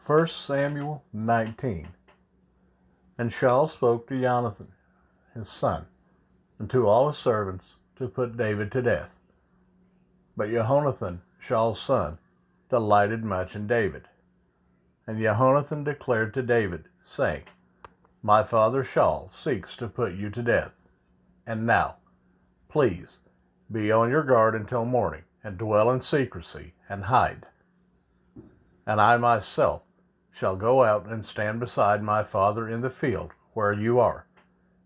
1 Samuel 19. And Shaul spoke to Jonathan, his son, and to all his servants to put David to death. But Jehonathan, Shaul's son, delighted much in David. And Jehonathan declared to David, saying, My father Shaul seeks to put you to death. And now, please, be on your guard until morning, and dwell in secrecy, and hide. And I myself shall go out and stand beside my father in the field where you are,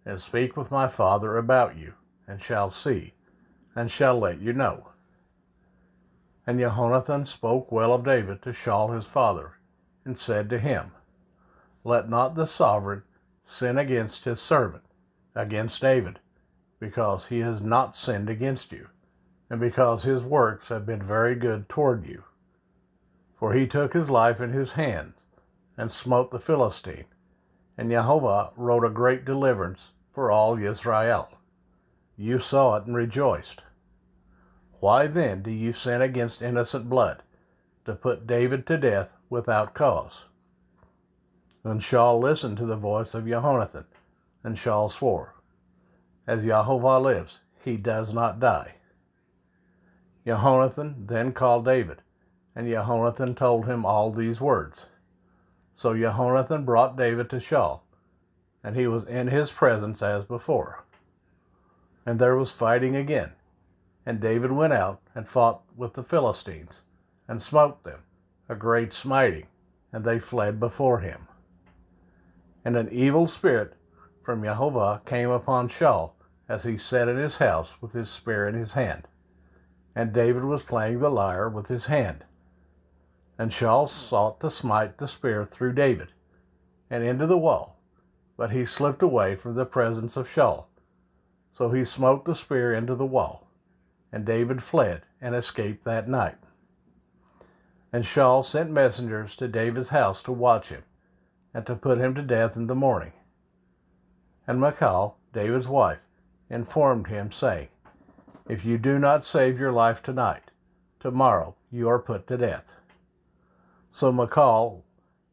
and speak with my father about you, and shall see, and shall let you know. And Jehonathan spoke well of David to Shaul his father, and said to him, Let not the sovereign sin against his servant, against David, because he has not sinned against you, and because his works have been very good toward you. For he took his life in his hands, and smote the Philistine, and Jehovah wrought a great deliverance for all Israel. You saw it and rejoiced. Why then do you sin against innocent blood, to put David to death without cause? And Shaul listened to the voice of Jehonathan, and Shaul swore, As Jehovah lives, he does not die. Jehonathan then called David, and Jehonathan told him all these words. So Jehonathan brought David to Shaul, and he was in his presence as before. And there was fighting again, and David went out and fought with the Philistines, and smote them, a great smiting, and they fled before him. And an evil spirit from Jehovah came upon Shaul as he sat in his house with his spear in his hand, and David was playing the lyre with his hand. And Shaul sought to smite the spear through David, and into the wall, but he slipped away from the presence of Shaul. So he smote the spear into the wall, and David fled and escaped that night. And Shaul sent messengers to David's house to watch him, and to put him to death in the morning. And Michal, David's wife, informed him, saying, If you do not save your life tonight, tomorrow you are put to death. So Michal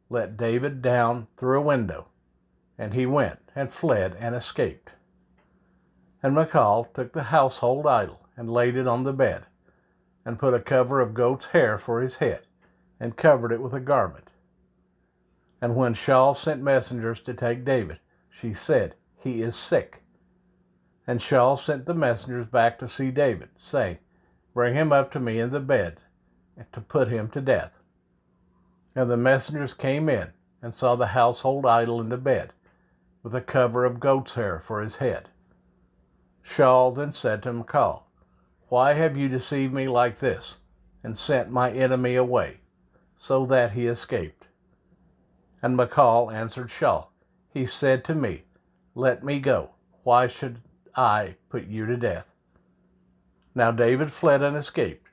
let David down through a window, and he went and fled and escaped. And Michal took the household idol and laid it on the bed, and put a cover of goat's hair for his head, and covered it with a garment. And when Shaul sent messengers to take David, she said, He is sick. And Shaul sent the messengers back to see David, saying, Bring him up to me in the bed, and to put him to death. And the messengers came in, and saw the household idol in the bed, with a cover of goat's hair for his head. Shaul then said to Michal, Why have you deceived me like this, and sent my enemy away, so that he escaped? And Michal answered Shaul, He said to me, Let me go. Why should I put you to death? Now David fled and escaped,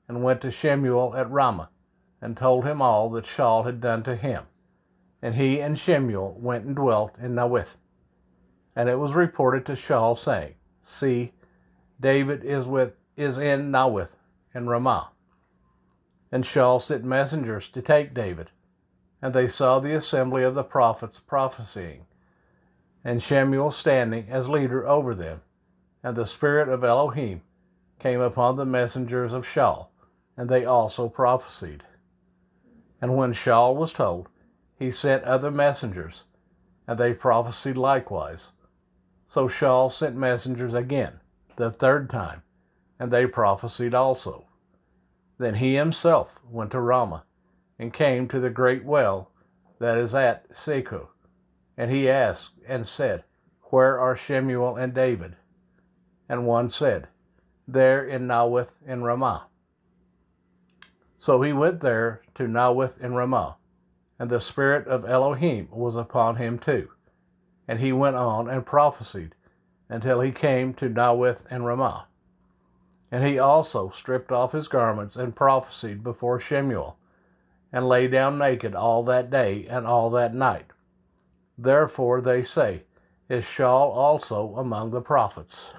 and went to Shemuel at Ramah, and told him all that Shaul had done to him. And he and Shemuel went and dwelt in Nawith. And it was reported to Shaul, saying, See, David is in Nawith in Ramah. And Shaul sent messengers to take David, and they saw the assembly of the prophets prophesying, and Shemuel standing as leader over them. And the spirit of Elohim came upon the messengers of Shaul, and they also prophesied. And when Shaul was told, he sent other messengers, and they prophesied likewise. So Shaul sent messengers again, the third time, and they prophesied also. Then he himself went to Ramah, and came to the great well that is at Seku. And he asked and said, Where are Shemuel and David? And one said, There in Nawith in Ramah. So he went there to Nawith in Ramah, and the spirit of Elohim was upon him too. And he went on and prophesied until he came to Nawith in Ramah. And he also stripped off his garments and prophesied before Shemuel, and lay down naked all that day and all that night. Therefore they say, Is Shaul also among the prophets?